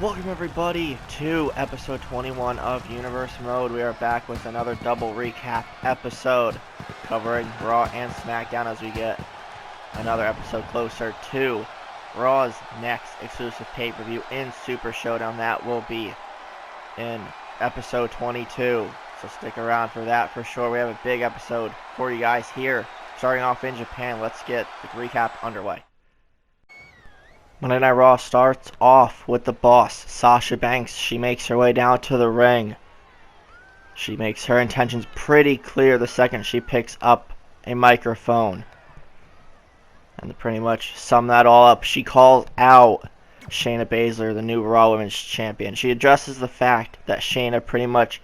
Welcome everybody to episode 21 of Universe Mode. We are back with another double recap episode covering Raw and SmackDown as we get another episode closer to Raw's next exclusive pay-per-view in Super Showdown. That will be in episode 22, so stick around for that for sure. We have a big episode for you guys here. Starting off in Japan, let's get the recap underway. Monday Night Raw starts off with the boss, Sasha Banks. She makes her way down to the ring. She makes her intentions pretty clear the second she picks up a microphone. And to pretty much sum that all up, she calls out Shayna Baszler, the new Raw Women's Champion. She addresses the fact that Shayna pretty much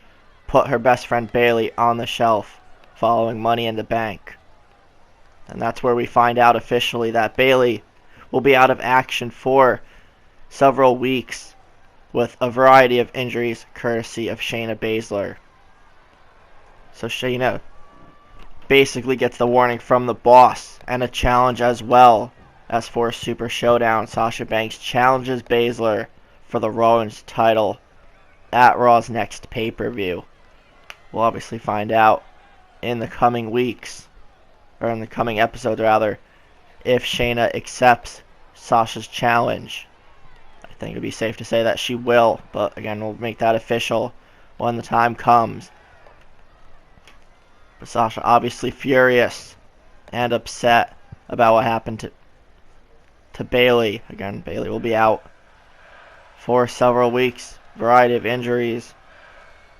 put her best friend Bayley on the shelf following Money in the Bank. And that's where we find out officially that Bayley will be out of action for several weeks with a variety of injuries courtesy of Shayna Baszler. So Shayna basically gets the warning from the boss and a challenge as well as for Super Showdown. Sasha Banks challenges Baszler for the Raw Women's title at Raw's next pay-per-view. We'll obviously find out in the coming weeks, or in the coming episodes rather, if Shayna accepts Sasha's challenge. I think it would be safe to say that she will, but again, we'll make that official when the time comes. But Sasha obviously furious and upset about what happened to Bayley. Again, Bayley will be out for several weeks. Variety of injuries.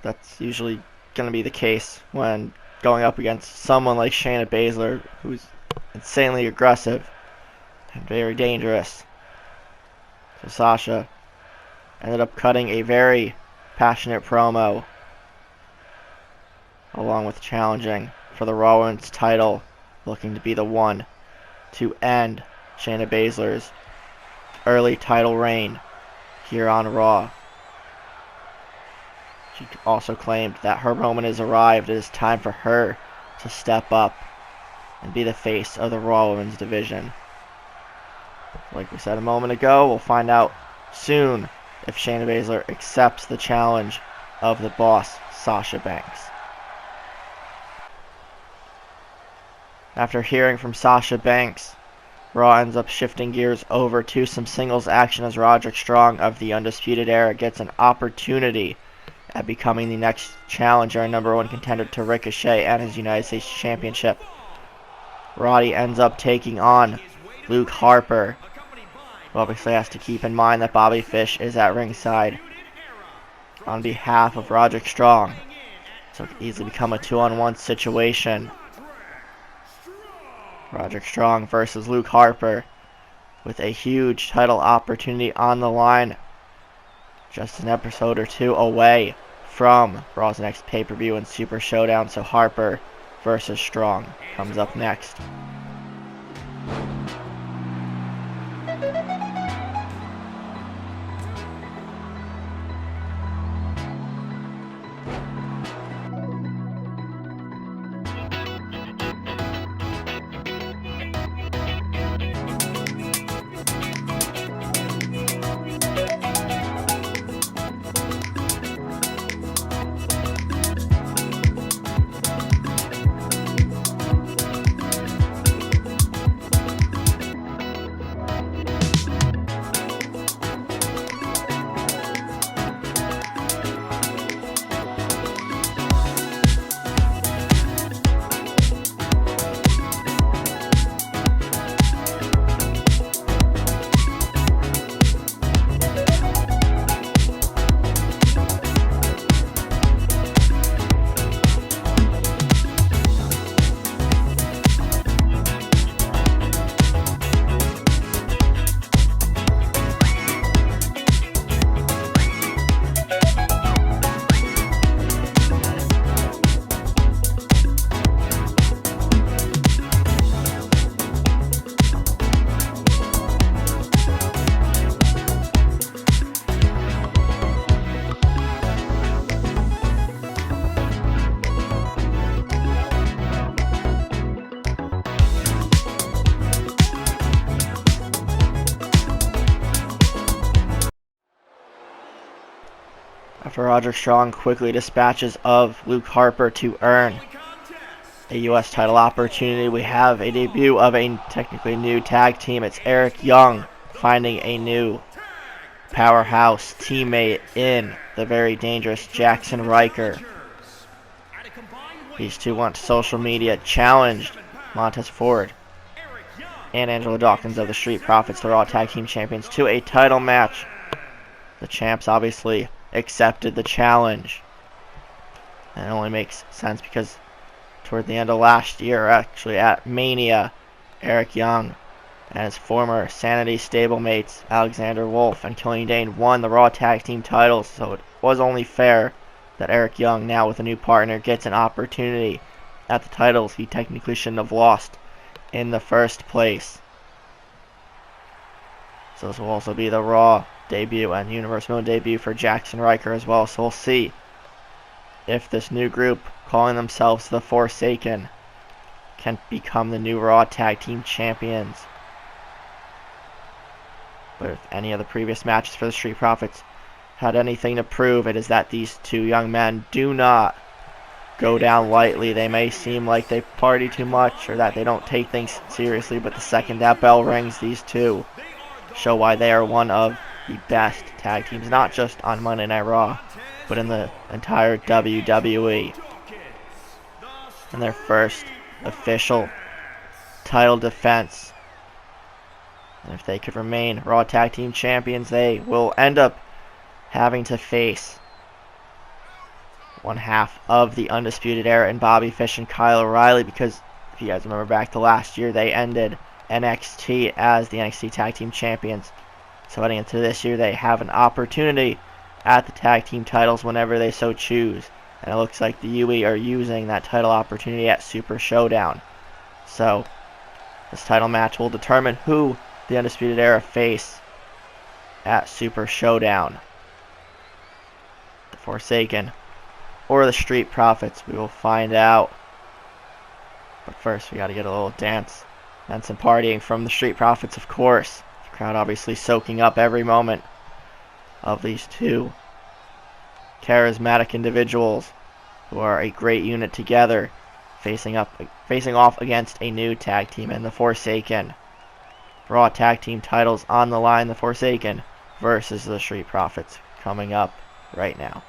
That's usually going to be the case when going up against someone like Shayna Baszler, who's insanely aggressive and very dangerous. So Sasha ended up cutting a very passionate promo along with challenging for the Raw Women's title, looking to be the one to end Shayna Baszler's early title reign here on Raw. She also claimed that her moment has arrived. It is time for her to step up and be the face of the Raw Women's division. Like we said a moment ago, we'll find out soon if Shayna Baszler accepts the challenge of the boss, Sasha Banks. After hearing from Sasha Banks, Raw ends up shifting gears over to some singles action as Roderick Strong of the Undisputed Era gets an opportunity at becoming the next challenger and number one contender to Ricochet and his United States Championship. Roddy ends up taking on Luke Harper, who obviously has to keep in mind that Bobby Fish is at ringside on behalf of Roderick Strong. So it could easily become a 2-on-1 situation. Roderick Strong versus Luke Harper with a huge title opportunity on the line. Just an episode or two away from Raw's next pay-per-view and Super Showdown. So Harper versus Strong comes up next. After Roderick Strong quickly dispatches of Luke Harper to earn a U.S. title opportunity, we have a debut of a technically new tag team. It's Eric Young finding a new powerhouse teammate in the very dangerous Jackson Riker. These two went to social media, challenged Montez Ford and Angelo Dawkins of the Street Profits, the Raw Tag Team Champions, to a title match. The champs obviously accepted the challenge. And it only makes sense because toward the end of last year, actually at Mania, Eric Young and his former Sanity stablemates Alexander Wolf and Killian Dane won the Raw Tag Team titles, so it was only fair that Eric Young, now with a new partner, gets an opportunity at the titles he technically shouldn't have lost in the first place. So this will also be the Raw debut and Universe Mode debut for Jackson Riker as well, so we'll see if this new group, calling themselves the Forsaken, can become the new Raw Tag Team Champions. But if any of the previous matches for the Street Profits had anything to prove, it is that these two young men do not go down lightly. They may seem like they party too much or that they don't take things seriously, but the second that bell rings, these two show why they are one of the best tag teams, not just on Monday Night Raw, but in the entire WWE. And their first official title defense. And if they could remain Raw Tag Team Champions, they will end up having to face one half of the Undisputed Era in Bobby Fish and Kyle O'Reilly, because if you guys remember back to last year, they ended NXT as the NXT Tag Team Champions. So heading into this year, they have an opportunity at the tag team titles whenever they so choose. And it looks like the UE are using that title opportunity at Super Showdown. So this title match will determine who the Undisputed Era face at Super Showdown. The Forsaken or the Street Profits, we will find out. But first we got to get a little dance and some partying from the Street Profits, of course. The crowd obviously soaking up every moment of these two charismatic individuals who are a great unit together, facing off against a new tag team in the Forsaken. Raw Tag Team titles on the line, the Forsaken versus the Street Profits, coming up right now.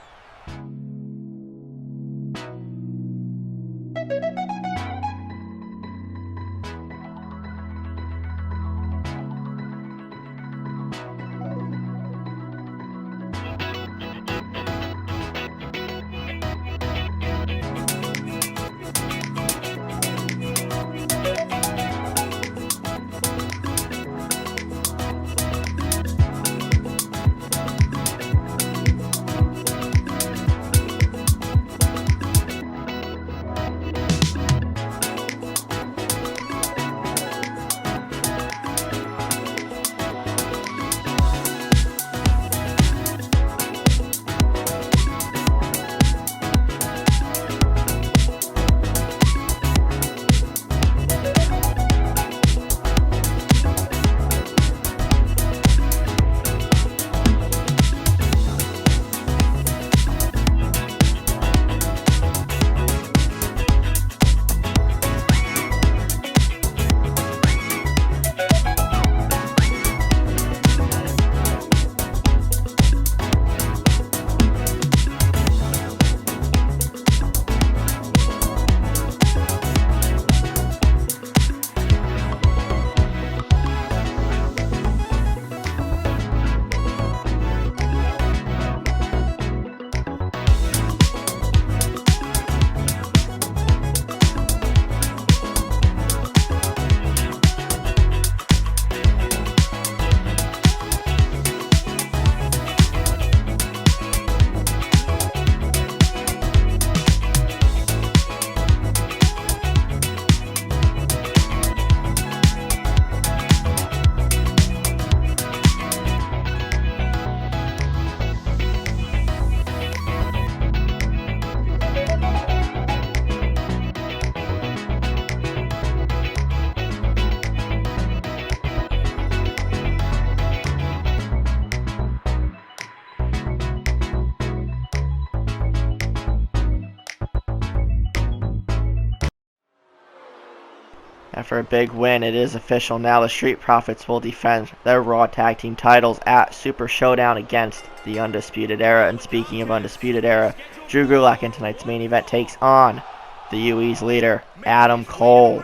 After a big win, it is official now. The Street Profits will defend their Raw Tag Team titles at Super Showdown against the Undisputed Era. And speaking of Undisputed Era, Drew Gulak in tonight's main event takes on the UE's leader, Adam Cole.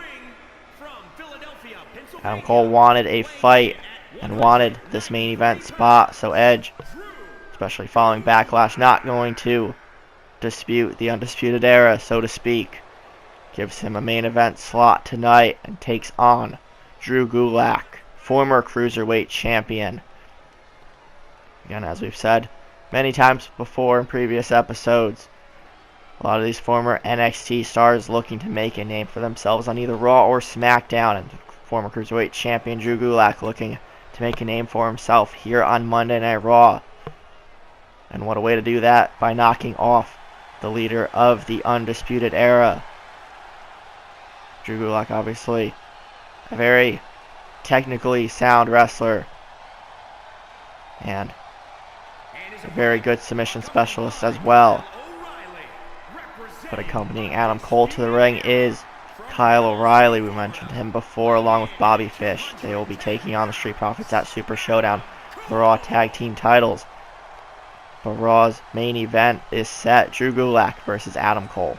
Adam Cole wanted a fight and wanted this main event spot, so Edge, especially following Backlash, not going to dispute the Undisputed Era, so to speak. Gives him a main event slot tonight and takes on Drew Gulak, former Cruiserweight Champion. Again, as we've said many times before in previous episodes, a lot of these former NXT stars looking to make a name for themselves on either Raw or SmackDown, and former Cruiserweight Champion Drew Gulak looking to make a name for himself here on Monday Night Raw. And what a way to do that, by knocking off the leader of the Undisputed Era. Drew Gulak, obviously a very technically sound wrestler and a very good submission specialist as well. But accompanying Adam Cole to the ring is Kyle O'Reilly. We mentioned him before, along with Bobby Fish. They will be taking on the Street Profits at Super Showdown for the Raw Tag Team titles. But Raw's main event is set: Drew Gulak versus Adam Cole.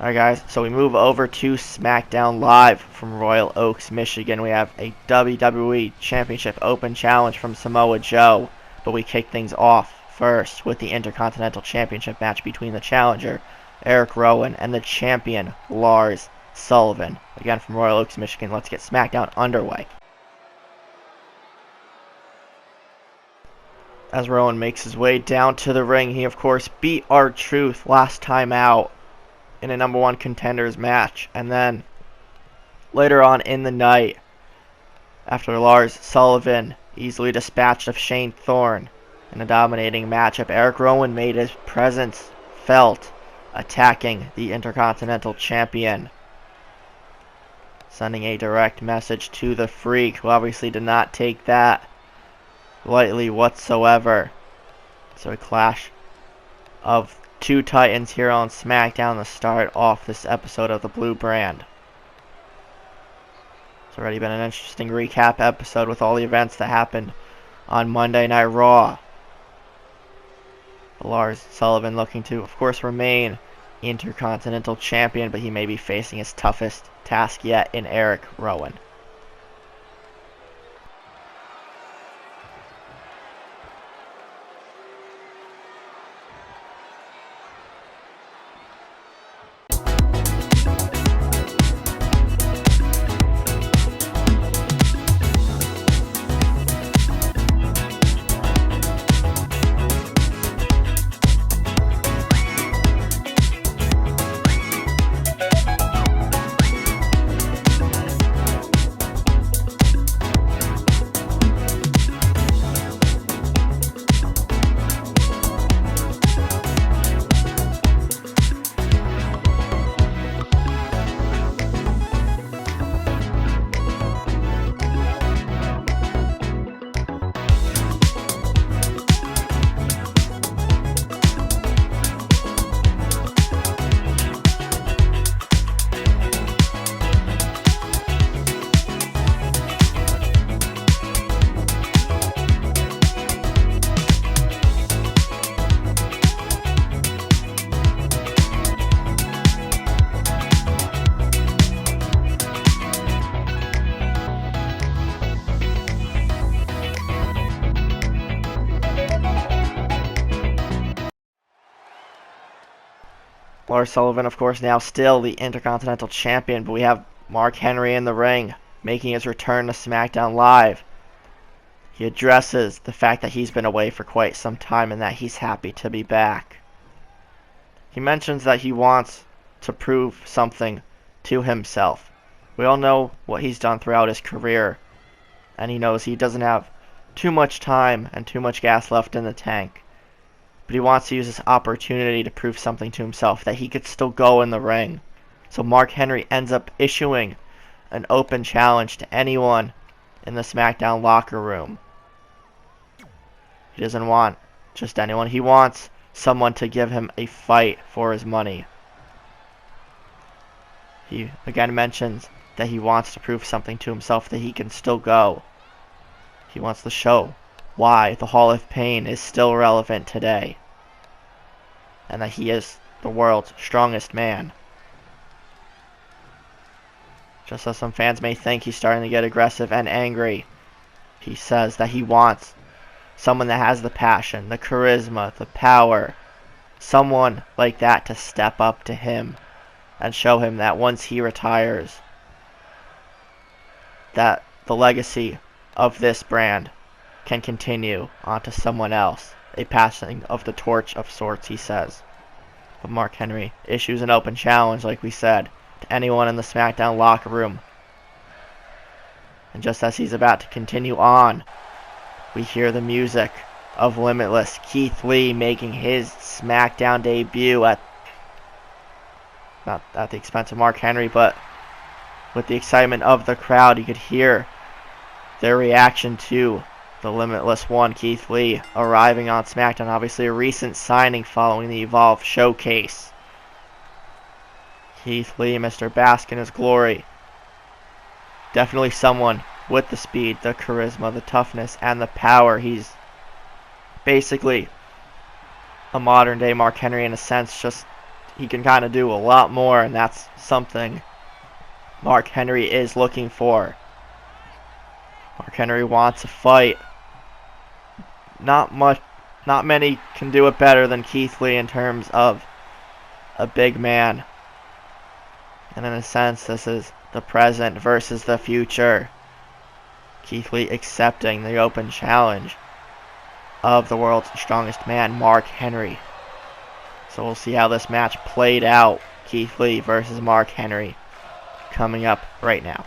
Alright guys, so we move over to SmackDown Live from Royal Oaks, Michigan. We have a WWE Championship Open Challenge from Samoa Joe, but we kick things off first with the Intercontinental Championship match between the challenger, Eric Rowan, and the champion, Lars Sullivan. Again, from Royal Oaks, Michigan, let's get SmackDown underway. As Rowan makes his way down to the ring, he of course beat R-Truth last time out in a number one contenders match. And then later on in the night, after Lars Sullivan easily dispatched of Shane Thorne in a dominating matchup, Eric Rowan made his presence felt, attacking the Intercontinental Champion, sending a direct message to the Freak, who obviously did not take that lightly whatsoever. So a clash of two Titans here on SmackDown to start off this episode of the Blue Brand. It's already been an interesting recap episode with all the events that happened on Monday Night Raw. Lars Sullivan looking to, of course, remain Intercontinental Champion, but he may be facing his toughest task yet in Eric Rowan. Lars Sullivan, of course, now still the Intercontinental Champion, but we have Mark Henry in the ring, making his return to SmackDown Live. He addresses the fact that he's been away for quite some time and that he's happy to be back. He mentions that he wants to prove something to himself. We all know what he's done throughout his career, and he knows he doesn't have too much time and too much gas left in the tank. But he wants to use this opportunity to prove something to himself, that he could still go in the ring. So Mark Henry ends up issuing an open challenge to anyone in the SmackDown locker room. He doesn't want just anyone. He wants someone to give him a fight for his money. He again mentions that he wants to prove something to himself, that he can still go. He wants to show why the Hall of Pain is still relevant today, and that he is the world's strongest man. Just as some fans may think he's starting to get aggressive and angry, he says that he wants someone that has the passion, the charisma, the power, someone like that to step up to him and show him that once he retires, that the legacy of this brand can continue onto someone else. A passing of the torch of sorts, he says. But Mark Henry issues an open challenge, like we said, to anyone in the SmackDown locker room. And just as he's about to continue on, we hear the music of Limitless. Keith Lee making his SmackDown debut not at the expense of Mark Henry, but with the excitement of the crowd. You could hear their reaction to the Limitless One, Keith Lee, arriving on SmackDown. Obviously a recent signing following the Evolve Showcase. Keith Lee, Mr. Bask in his glory. Definitely someone with the speed, the charisma, the toughness, and the power. He's basically a modern day Mark Henry in a sense, just he can kind of do a lot more, and that's something Mark Henry is looking for. Mark Henry wants a fight. Not many can do it better than Keith Lee in terms of a big man. And in a sense, this is the present versus the future. Keith Lee accepting the open challenge of the world's strongest man, Mark Henry. So we'll see how this match played out. Keith Lee versus Mark Henry, coming up right now.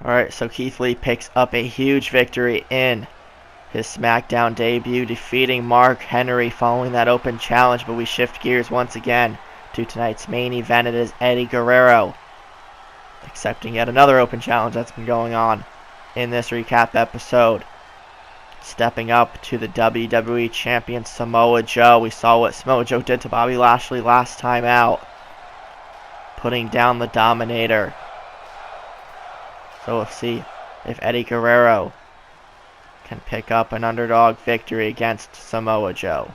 Alright, so Keith Lee picks up a huge victory in his SmackDown debut, defeating Mark Henry following that open challenge. But we shift gears once again to tonight's main event. It is Eddie Guerrero accepting yet another open challenge that's been going on in this recap episode. Stepping up to the WWE Champion Samoa Joe. We saw what Samoa Joe did to Bobby Lashley last time out, putting down the Dominator. So we'll see if Eddie Guerrero can pick up an underdog victory against Samoa Joe.